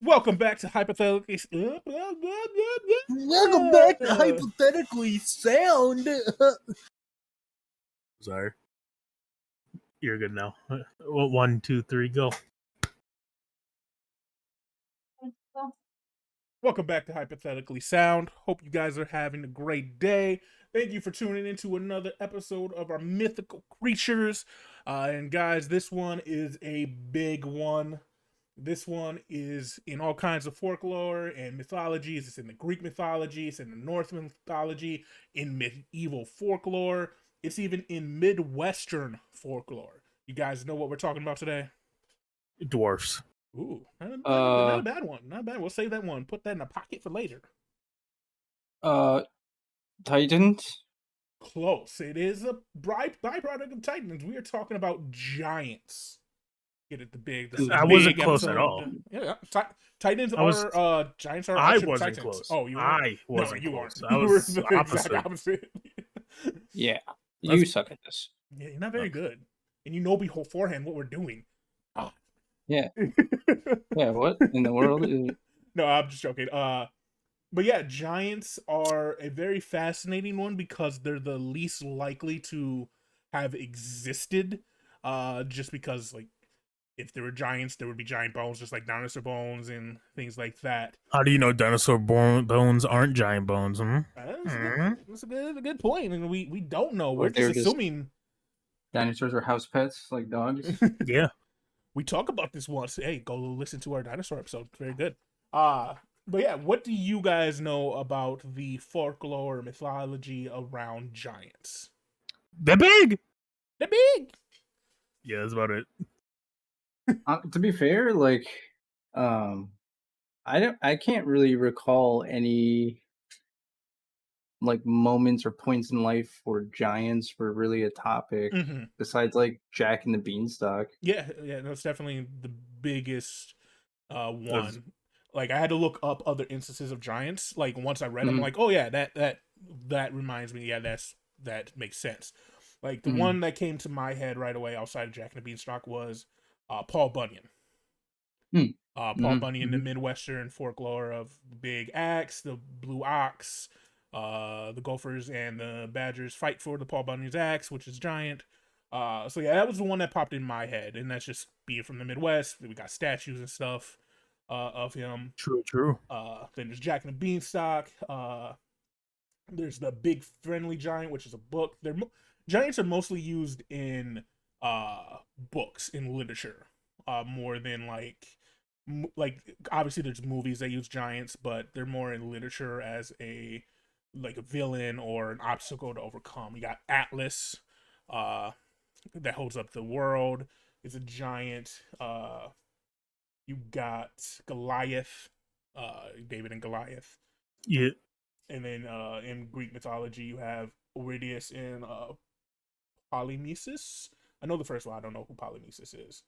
Welcome back to Hypothetical. Welcome back to Hypothetically Sound. Sorry. You're good now. Well, 1, 2, 3, go. Welcome back to Hypothetically Sound. Hope you guys are having a great day. Thank you for tuning into another episode of our mythical creatures. And guys, this one is a big one. This one is in all kinds of folklore and mythologies. It's in the Greek mythology, it's in the Norse mythology, in medieval folklore. It's even in Midwestern folklore. You guys know what we're talking about today? Dwarfs. Ooh, not a bad one. Not bad. We'll save that one. Put that in a pocket for later. Titans. Close. It is a byproduct of Titans. We are talking about giants. Get it? The big. I wasn't close at all. Yeah. Titans giants are. I wasn't Titans. close. Oh, you were. I wasn't you close. Weren't. I was the opposite. exact opposite. Yeah, you suck at this. Yeah, you're not very good, and you know beforehand what we're doing. Oh. Yeah. Yeah. What in the world? No, I'm just joking. But yeah, giants are a very fascinating one because they're the least likely to have existed. Just because, like, if there were giants, there would be giant bones, just like dinosaur bones and things like that. How do you know dinosaur bones aren't giant bones? That's a good point. And we don't know. We're Or they're just assuming. Dinosaurs are house pets, like dogs. Yeah. We talk about this once. Hey, go listen to our dinosaur episode. Very good. But yeah, what do you guys know about the folklore mythology around giants? They're big. They're big. Yeah, that's about it. To be fair, like, I can't really recall any like moments or points in life where giants were really a topic besides like Jack and the Beanstalk. Yeah, that's definitely the biggest one. Like, I had to look up other instances of giants. Like, once I read them, I'm like, oh yeah, that reminds me. Yeah, that makes sense. Like, the one that came to my head right away outside of Jack and the Beanstalk was Paul Bunyan. Paul Bunyan, the Midwestern folklore of the big axe, the blue ox, the gophers and the badgers fight for the Paul Bunyan's axe, which is giant. So yeah, that was the one that popped in my head, and that's just being from the Midwest. We got statues and stuff of him. True. Then there's Jack and the Beanstalk. There's the Big Friendly Giant, which is a book. Giants are mostly used in books, in literature, more than like obviously there's movies that use giants, but they're more in literature as a villain or an obstacle to overcome. You got Atlas, that holds up the world. It's a giant. You got Goliath, David and Goliath. Yeah. And then in Greek mythology, you have Oridius and Polynices. I know the first one. I don't know who Polynices is.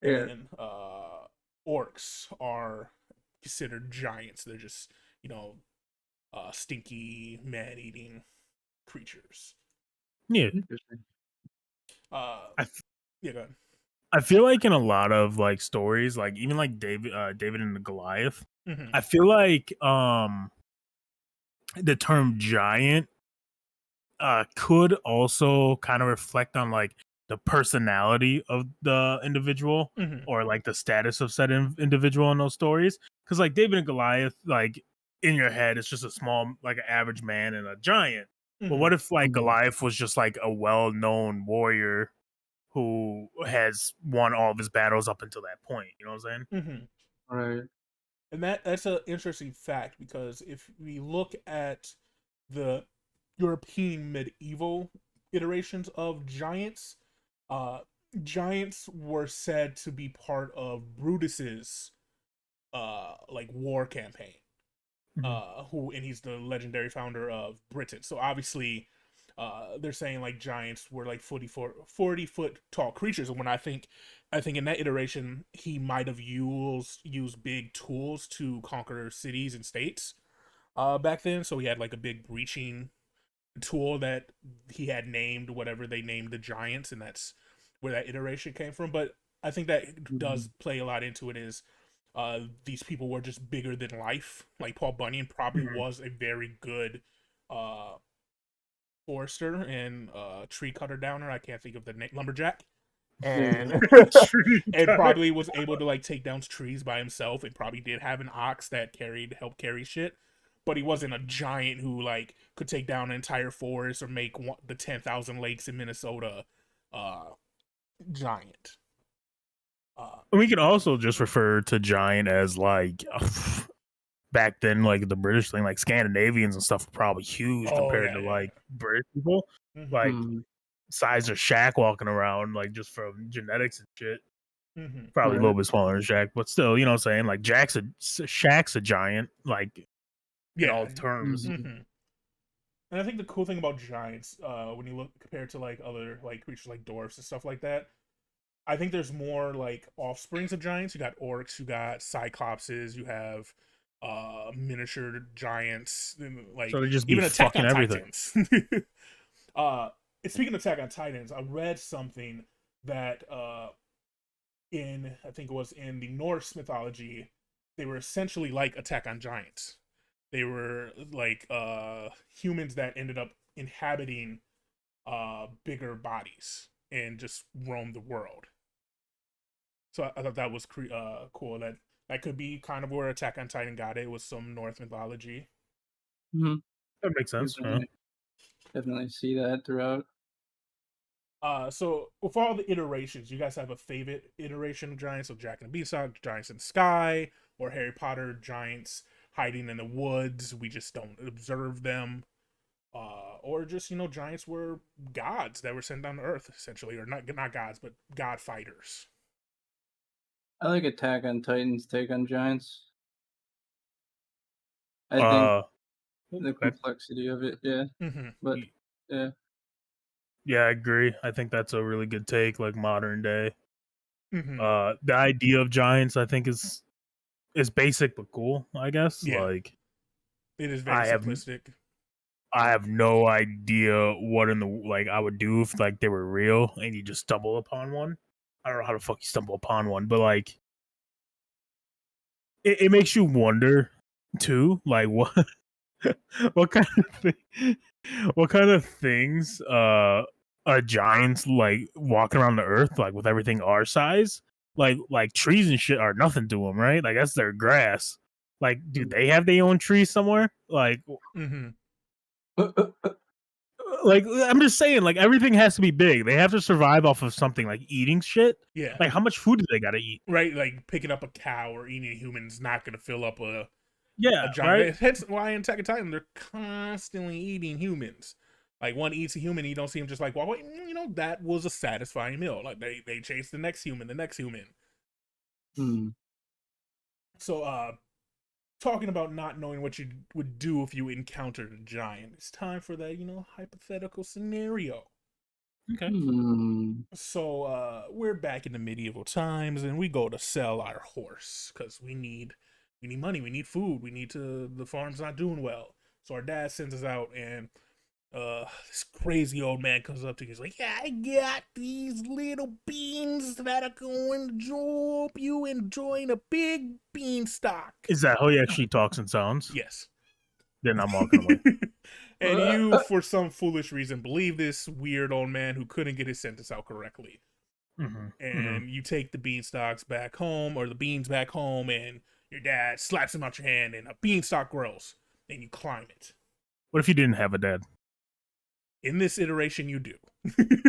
Yeah. And orcs are considered giants. They're just, stinky, man-eating creatures. Yeah. Yeah, go ahead. I feel like in a lot of like stories, like even like David and the Goliath, I feel like the term giant could also kind of reflect on like the personality of the individual or like the status of said individual in those stories. Because like David and Goliath, like in your head, it's just a small, like an average man and a giant. But what if like Goliath was just like a well-known warrior who has won all of his battles up until that point? You know what I'm saying? Right. And that's an interesting fact, because if we look at the European medieval iterations of giants, giants were said to be part of Brutus's like war campaign. And he's the legendary founder of Britain. So obviously, they're saying like giants were like 40-foot tall creatures. And when I think in that iteration, he might have used big tools to conquer cities and states back then. So he had like a big breaching tool that he had named whatever they named the giants, and that's where that iteration came from. But I think that does play a lot into it, is these people were just bigger than life. Like Paul Bunyan probably was a very good uh, forester and tree cutter downer. I can't think of the name, lumberjack, and and probably was able to like take down trees by himself. And probably did have an ox that helped carry shit. But he wasn't a giant who like could take down an entire forest or make the 10,000 lakes in Minnesota giant. We can also just refer to giant as like back then, like the British thing, like Scandinavians and stuff were probably huge compared to like British people. Mm-hmm. Like size of Shaq walking around, like just from genetics and shit. Mm-hmm. Probably a little bit smaller than Shaq, but still, you know what I'm saying? Like Shaq's a giant, like in all terms. Mm-hmm. And I think the cool thing about giants, when you look compared to like other like creatures like dwarfs and stuff like that, I think there's more like offsprings of giants. You got orcs, you got cyclopses, you have miniature giants, like so they just even Attack fucking on everything. Titans. Speaking of Attack on Titans, I read something that I think it was in the Norse mythology, they were essentially like Attack on Giants. They were like humans that ended up inhabiting bigger bodies and just roamed the world. So I thought that was cool. That could be kind of where Attack on Titan got it, was some Norse mythology. Mm-hmm. That makes sense. Definitely see that throughout. So with all the iterations, you guys have a favorite iteration of giants? So Jack and the Beanstalk, giants in the sky, or Harry Potter, giants hiding in the woods. We just don't observe them. Or just giants were gods that were sent down to Earth, essentially, or not gods, but god fighters. I like Attack on Titan's take on giants. I think the complexity of it, but yeah, I agree. I think that's a really good take, like modern day. Mm-hmm. The idea of giants, I think, is basic but cool. I guess, like it is very simplistic. I have no idea what in the like I would do if like they were real and you just stumble upon one. I don't know how the fuck you stumble upon one, but like it makes you wonder too, like what kind of things are giants like walking around the earth like with everything our size? Like trees and shit are nothing to them, right? Like that's their grass. Like, do they have their own trees somewhere? Like, like I'm just saying, like everything has to be big. They have to survive off of something, like eating shit. Yeah. Like how much food do they gotta eat? Right, like picking up a cow or eating a human's not gonna fill up a giant. Right. Hence why in Attack on Titan they're constantly eating humans. Like one eats a human, you don't see him just like, well, wait, that was a satisfying meal. Like they chase the next human. So talking about not knowing what you would do if you encountered a giant, it's time for that, hypothetical scenario. Okay. So we're back in the medieval times and we go to sell our horse because we need money, we need food, the farm's not doing well. So our dad sends us out and this crazy old man comes up to you. He's like, yeah, I got these little beans that are going to help you enjoying a big beanstalk. Is that how he actually talks and sounds? Yes. Then I'm walking away. And you, for some foolish reason, believe this weird old man who couldn't get his sentence out correctly. And you take the beanstalks back home, or the beans back home, and your dad slaps them out your hand, and a beanstalk grows, and you climb it. What if you didn't have a dad? In this iteration, you do.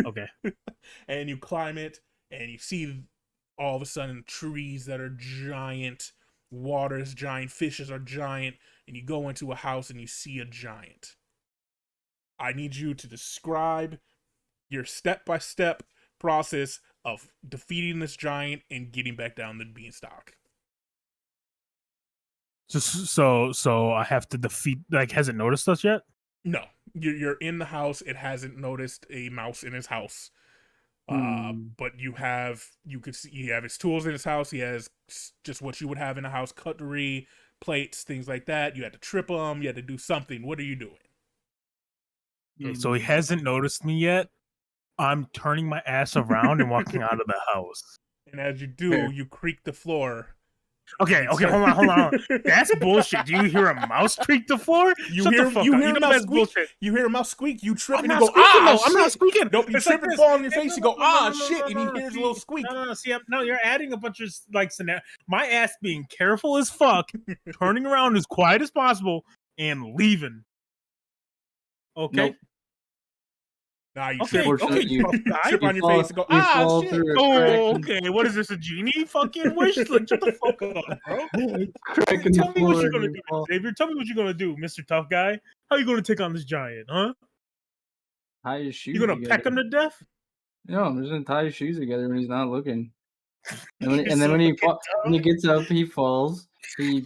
Okay. And you climb it, and you see all of a sudden trees that are giant, water is giant, fishes are giant, and you go into a house and you see a giant. I need you to describe your step-by-step process of defeating this giant and getting back down the beanstalk. So I have to defeat. Like, has it noticed us yet? No, you're in the house. It hasn't noticed a mouse in his house. But you could see he have his tools in his house. He has just what you would have in a house: cutlery, plates, things like that. You had to trip him. You had to do something. What are you doing? Okay, so he hasn't noticed me yet. I'm turning my ass around and walking out of the house. And as you do, you creak the floor, Okay, hold on. That's bullshit. Do you hear a mouse creak the floor? You hear a mouse squeak. Bullshit. You hear a mouse squeak. You trip and you I'm go, not squeaking, ah, though. shit. I'm not squeaking. Nope, you It's trip like and this. fall on your Hey, face. You no, go, no, no, ah, no, no, shit, no, and he no, hears a see, little squeak. No, see, no, you're adding a bunch of like scenario. My ass being careful as fuck, turning around as quiet as possible, and leaving. Okay. Nope. Nah, you Okay, trip. okay, You- tough guy. Trip on your fall, face and go, you ah, fall shit. through a crack. Oh, okay. What is this? A genie fucking wish? Like, shut the fuck up, bro. Crack in Tell the me what floor you're and gonna you do, fall. Xavier. Tell me what you're gonna do, Mr. Tough Guy. How you gonna take on this giant, huh? Tie his shoes You gonna together. peck him to death? No, I'm just gonna tie his shoes together when he's not looking. And You're then so when he fucking when he dumb. gets up, he falls. He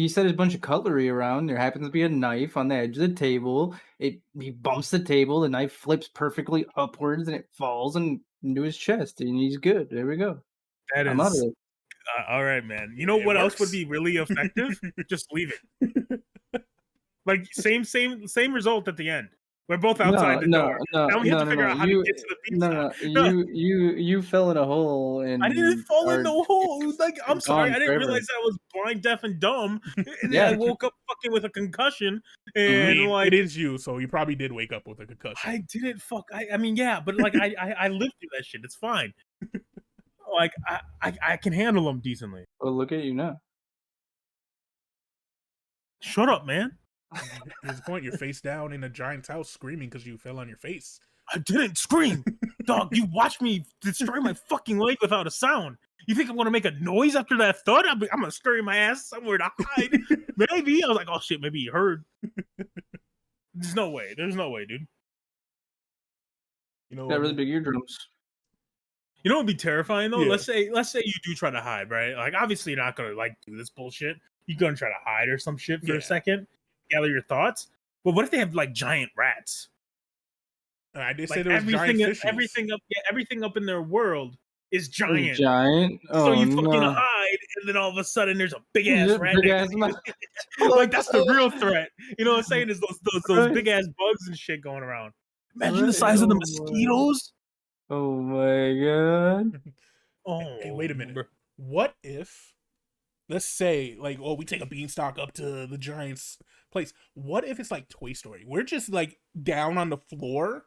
set a bunch of cutlery around. There happens to be a knife on the edge of the table. He bumps the table. The knife flips perfectly upwards, and it falls into his chest, and he's good. There we go. That I'm out of is it. all right, man. You know It what else would works. be really effective? Just leave it. Like same result at the end. We're both outside the door. Now we have to figure out how to get to the beanstalk. No, You fell in a hole I didn't and fall in are the hole. Like, I'm sorry, gone I didn't forever. realize I was blind, deaf, and dumb. And then I Yeah. woke up fucking with a concussion. I And mean, like, it is you, so you probably did wake up with a concussion. I didn't fuck. I mean, yeah, but like, I lived through that shit. It's fine. Like, I can handle them decently. Well, look at you now. Shut up, man. Here's the point: you're face down in a giant's house, screaming because you fell on your face. I didn't scream. Dog, you watched me destroy my fucking leg without a sound. You think I'm gonna make a noise after that thud? I'm gonna scurry my ass somewhere to hide. Maybe. I was like, oh shit, maybe you heard. There's no way, dude. You know, Got really big eardrums. You know what would be terrifying though? Yeah. Let's say you do try to hide, right? Like, obviously you're not gonna like do this bullshit. You're gonna try to hide or some shit for a second, gather your thoughts. But what if they have like giant rats? I did Like, say there was giant fishes. everything up in their world is giant. Giant. Oh, So you fucking no. hide, and then all of a sudden there's a big There's ass a rat. big next ass to mouth. you. Like, that's the real threat. You know what I'm saying? Is those Right. big ass bugs and shit going around. Imagine the Right. size of the Oh my- mosquitoes. Oh my god. Oh, Hey, wait a minute. What if, let's say, like, oh, we take a beanstalk up to the giant's place. What if it's like Toy Story? We're just like down on the floor,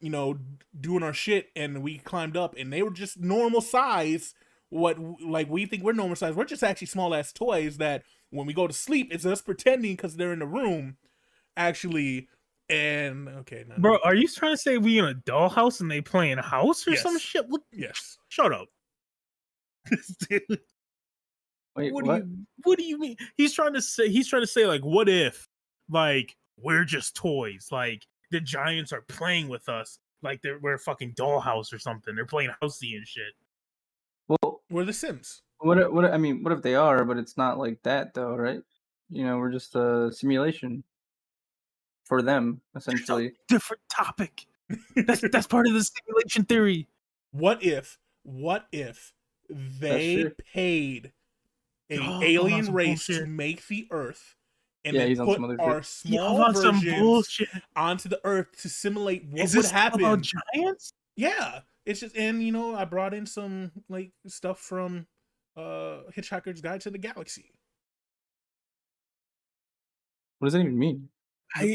you know, doing our shit, and we climbed up, and they were just normal size. What, like, we think we're normal size. We're just actually small ass toys that when we go to sleep, it's us pretending because they're in the room, actually. And okay, no, Bro, are you trying to say we in a dollhouse and they playing house or some Yes. shit? What? yes. Shut up. Dude, Wait, what do you mean? He's trying to say like, what if like we're just toys? Like the giants are playing with us like we're a fucking dollhouse or something. They're playing housey and shit. Well, We're the Sims. what if they are, but it's not like that though, right? You know, we're just a simulation for them, essentially. Different topic. That's part of the simulation theory. What if they true. paid a Y'all alien some race bullshit. to make the Earth and Yeah, then he's on some put other our shit. Y'all small want some versions bullshit. onto the Earth to simulate what Is would this happen? about giants? Yeah, it's just, and you know, I brought in some like stuff from Hitchhiker's Guide to the Galaxy. What does that even mean?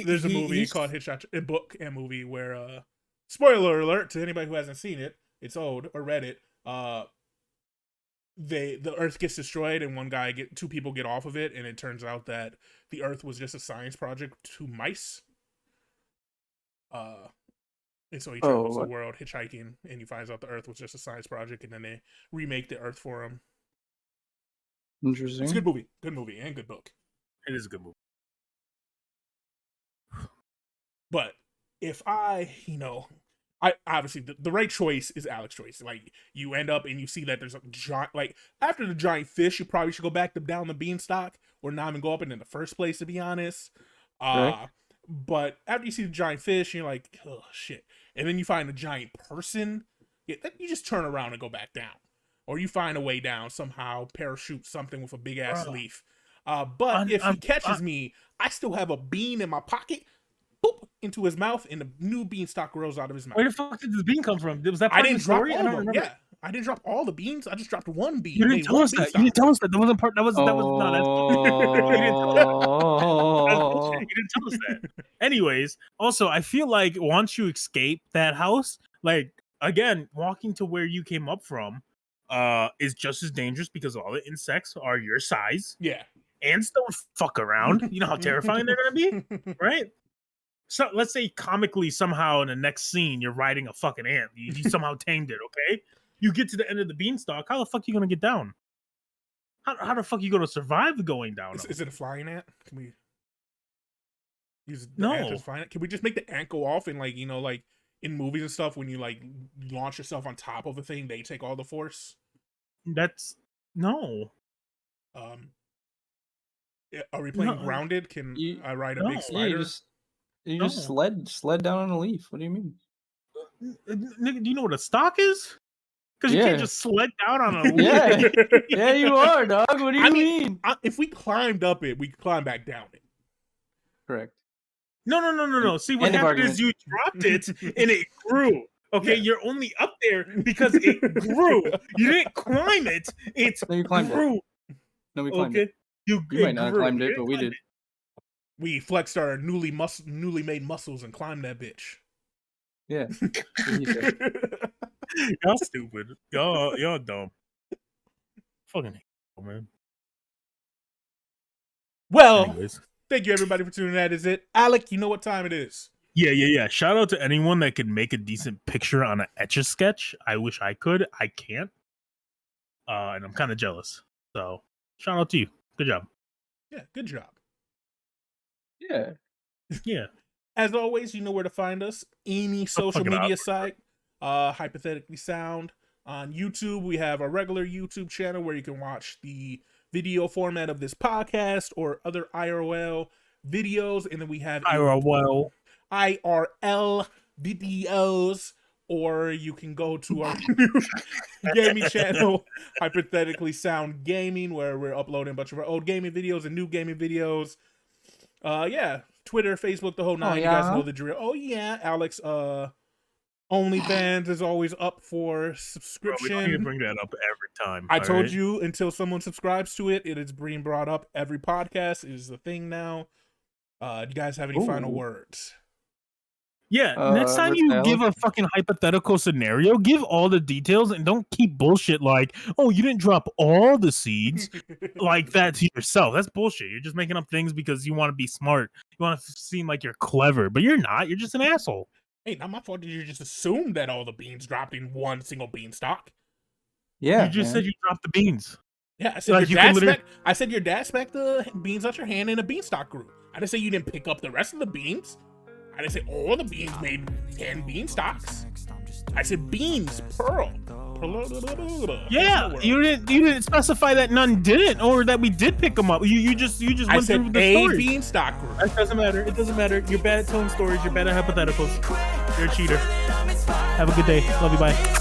There's a movie called Hitchhiker, a book and movie where spoiler alert to anybody who hasn't seen it, it's old or read it. The Earth gets destroyed and two people get off of it, and it turns out that the Earth was just a science project to mice. And so he travels the world hitchhiking, and he finds out the Earth was just a science project, and then they remake the Earth for him. Interesting. It's a good movie, and good book. It is a good movie. But if I obviously the right choice is Alek's choice. Like, you end up and you see that there's a giant, like, after the giant fish, you probably should go back down the beanstalk or not even go up in the first place, to be honest. But after you see the giant fish, you're like, oh shit. And then you find a giant person, then you just turn around and go back down. Or you find a way down somehow, parachute something with a big ass leaf. But if he catches me, I still have a bean in my pocket. Boop, into his mouth, and a new beanstalk grows out of his mouth. Where the fuck did this bean come from? Was that I part didn't of the story? drop all of them. Yeah, I didn't drop all the beans. I just dropped one bean. You didn't tell us that. You didn't tell us that. That wasn't part. That was no. That's bullshit. You didn't tell us that. Anyways, also I feel like once you escape that house, like again, walking to where you came up from, is just as dangerous because all the insects are your size. Yeah. Ants don't fuck around. You know how terrifying they're gonna be, right? So let's say comically somehow in the next scene you're riding a fucking ant. You somehow tamed it, okay? You get to the end of the beanstalk. How the fuck you gonna get down? How the fuck you gonna survive going down? Is it a flying ant? Can we use the No. ant as flying ant? Can we just make the ant go off and like like in movies and stuff when you like launch yourself on top of a thing, they take all the force? That's no. Are we playing Grounded? Can I ride a big spider? You just sled down on a leaf. What do you mean? Nigga, do you know what a stock is? Because you can't just sled down on a leaf. Yeah, you are, dog. What do you mean? If we climbed up it, we could climb back down it. Correct. No. See, what happened is you dropped it and it grew. Okay, you're only up there because it grew. You didn't climb it. No, you climbed grew. It. No, we climbed it. You might not have climbed it, but we did. We flexed our newly made muscles and climbed that bitch. Yeah. Y'all stupid. Y'all dumb. Fucking hell, man. Well, anyways. Thank you everybody for tuning in. That is it. Alek, you know what time it is. Yeah. Shout out to anyone that can make a decent picture on an Etch-a-Sketch. I wish I could. I can't. And I'm kind of jealous. So, shout out to you. Good job. Yeah, good job. Yeah. As always, you know where to find us. Any social media site. Hypothetically Sound. On YouTube, we have a regular YouTube channel where you can watch the video format of this podcast or other IRL videos. And then we have IRL videos. Or you can go to our new gaming channel, Hypothetically Sound Gaming, where we're uploading a bunch of our old gaming videos and new gaming videos. Twitter, Facebook, the whole nine. You guys know the drill. Oh yeah, Alex. OnlyFans is always up for subscription. Bro, we don't need to bring that up every time. I told you until someone subscribes to it, it is being brought up every podcast. It is the thing now. Do you guys have any final words? Yeah, next time you give a fucking hypothetical scenario, give all the details and don't keep bullshit like, oh, you didn't drop all the seeds like that to yourself. That's bullshit. You're just making up things because you want to be smart. You want to seem like you're clever, but you're not. You're just an asshole. Hey, not my fault. Did you just assume that all the beans dropped in one single beanstalk? Yeah. You just said you dropped the beans. Yeah, I said like your dad smacked the beans out your hand and a beanstalk grew. I didn't say you didn't pick up the rest of the beans. I didn't say all the beans made 10 beanstalks. I said beans, pearl. Yeah, you didn't specify that none didn't, or that we did pick them up. You just went through the story. Beanstalk group. That doesn't matter. It doesn't matter. You're bad at telling stories. You're bad at hypotheticals. You're a cheater. Have a good day. Love you. Bye.